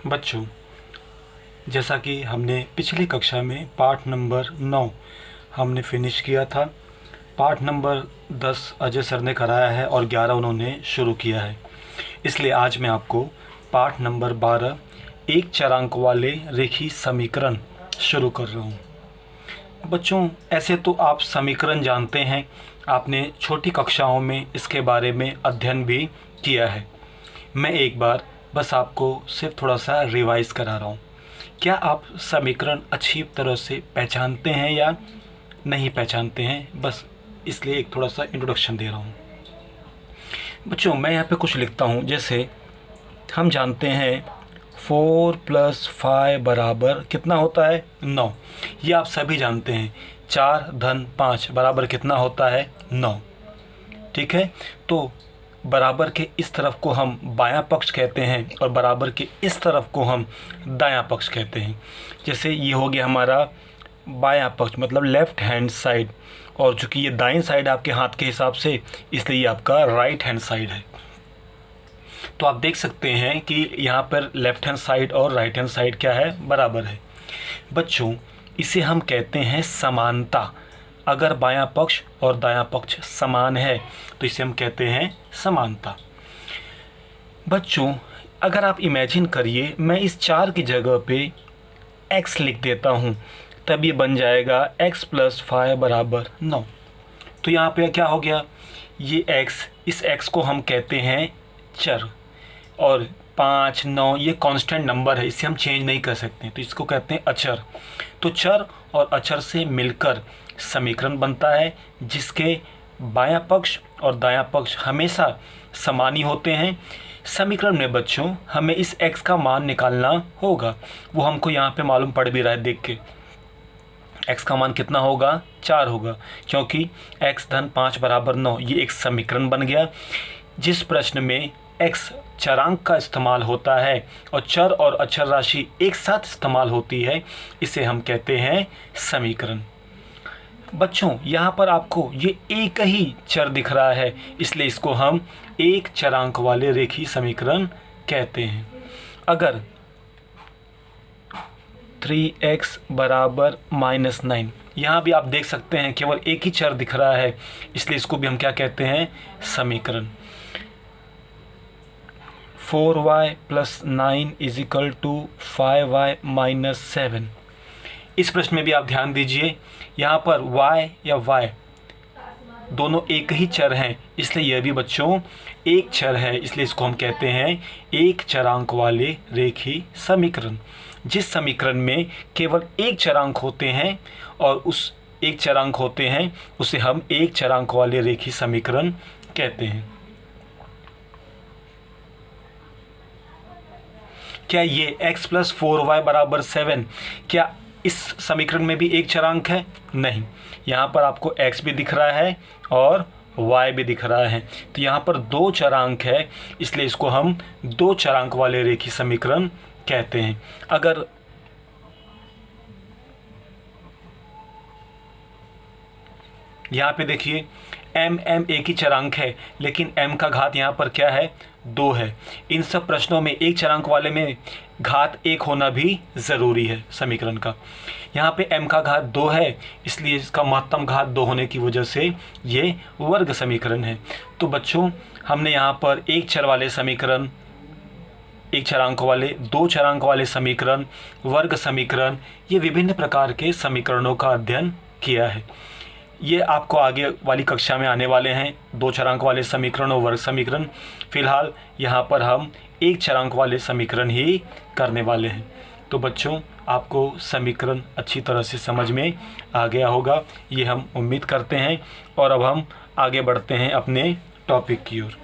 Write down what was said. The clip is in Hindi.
बच्चों, जैसा कि हमने पिछली कक्षा में पाठ नंबर 9 हमने फिनिश किया था। पाठ नंबर 10 अजय सर ने कराया है और 11 उन्होंने शुरू किया है। इसलिए आज मैं आपको पाठ नंबर 12 एक चरांक वाले रेखीय समीकरण शुरू कर रहा हूँ। बच्चों, ऐसे तो आप समीकरण जानते हैं, आपने छोटी कक्षाओं में इसके बारे में अध्ययन भी किया है। मैं एक बार बस आपको सिर्फ थोड़ा सा रिवाइज़ करा रहा हूँ। क्या आप समीकरण अच्छी तरह से पहचानते हैं या नहीं पहचानते हैं, बस इसलिए एक थोड़ा सा इंट्रोडक्शन दे रहा हूँ। बच्चों, मैं यहाँ पे कुछ लिखता हूँ। जैसे हम जानते हैं 4 + 5 बराबर कितना होता है, 9। ये आप सभी जानते हैं। 4 + 5 बराबर कितना होता है, 9। ठीक है, तो बराबर के इस तरफ को हम बायां पक्ष कहते हैं और बराबर के इस तरफ को हम दायां पक्ष कहते हैं। जैसे ये हो गया हमारा बायां पक्ष, मतलब लेफ़्ट हैंड साइड, और चूँकि ये दाईं साइड आपके हाथ के हिसाब से, इसलिए ये आपका राइट हैंड साइड है। तो आप देख सकते हैं कि यहाँ पर लेफ़्ट हैंड साइड और राइट हैंड साइड क्या है, बराबर है। बच्चों, इसे हम कहते हैं समानता। अगर बायां पक्ष और दायां पक्ष समान है तो इसे हम कहते हैं समानता। बच्चों, अगर आप इमेजिन करिए, मैं इस 4 की जगह पे x लिख देता हूँ, तब ये बन जाएगा x + 5 बराबर 9। तो यहाँ पे क्या हो गया, ये x, इस x को हम कहते हैं चर, और 5, 9 ये कांस्टेंट नंबर है, इसे हम चेंज नहीं कर सकते, तो इसको कहते हैं अचर। तो चर और अचर से मिलकर समीकरण बनता है जिसके बायां पक्ष और दायां पक्ष हमेशा समान ही होते हैं। समीकरण में बच्चों हमें इस x का मान निकालना होगा, वो हमको यहाँ पे मालूम पड़ भी रहा है। देख के x का मान कितना होगा, 4 होगा, क्योंकि x + 5 बराबर 9 ये एक समीकरण बन गया। जिस प्रश्न में x चरांक का इस्तेमाल होता है और चर और अचर राशि एक साथ इस्तेमाल होती है, इसे हम कहते हैं समीकरण। बच्चों, यहाँ पर आपको ये एक ही चर दिख रहा है, इसलिए इसको हम एक चरांक वाले रेखीय समीकरण कहते हैं। अगर 3x बराबर -9, यहाँ भी आप देख सकते हैं केवल एक ही चर दिख रहा है, इसलिए इसको भी हम क्या कहते हैं, समीकरण। 4y + 9 = 5y - 7। इस प्रश्न में भी आप ध्यान दीजिए, यहाँ पर y या y दोनों एक ही चर हैं, इसलिए यह भी बच्चों एक चर है, इसलिए इसको हम कहते हैं एक चरांक वाले रेखीय समीकरण। जिस समीकरण में केवल एक चरांक होते हैं और उस एक चरांक होते हैं उसे हम एक चरांक वाले रेखीय समीकरण कहते हैं। क्या ये x + 4y बराबर 7, क्या इस समीकरण में भी एक चरांक है? नहीं, यहाँ पर आपको x भी दिख रहा है और y भी दिख रहा है, तो यहाँ पर 2 चरांक है, इसलिए इसको हम 2 चरांक वाले रेखीय समीकरण कहते हैं। अगर यहाँ पे देखिए m एक ही चरांक है, लेकिन m का घात यहाँ पर क्या है, 2 है। इन सब प्रश्नों में एक चरांक वाले में घात 1 होना भी ज़रूरी है समीकरण का। यहाँ पे m का घात 2 है, इसलिए इसका महत्तम घात 2 होने की वजह से ये वर्ग समीकरण है। तो बच्चों, हमने यहाँ पर एक चर वाले समीकरण, एक चरांक वाले, 2 चरांक वाले समीकरण, वर्ग समीकरण, ये विभिन्न प्रकार के समीकरणों का अध्ययन किया है। ये आपको आगे वाली कक्षा में आने वाले हैं, 2 चरांक वाले समीकरण और वर्ग समीकरण। फिलहाल यहाँ पर हम एक चरांक वाले समीकरण ही करने वाले हैं। तो बच्चों, आपको समीकरण अच्छी तरह से समझ में आ गया होगा, ये हम उम्मीद करते हैं। और अब हम आगे बढ़ते हैं अपने टॉपिक की ओर।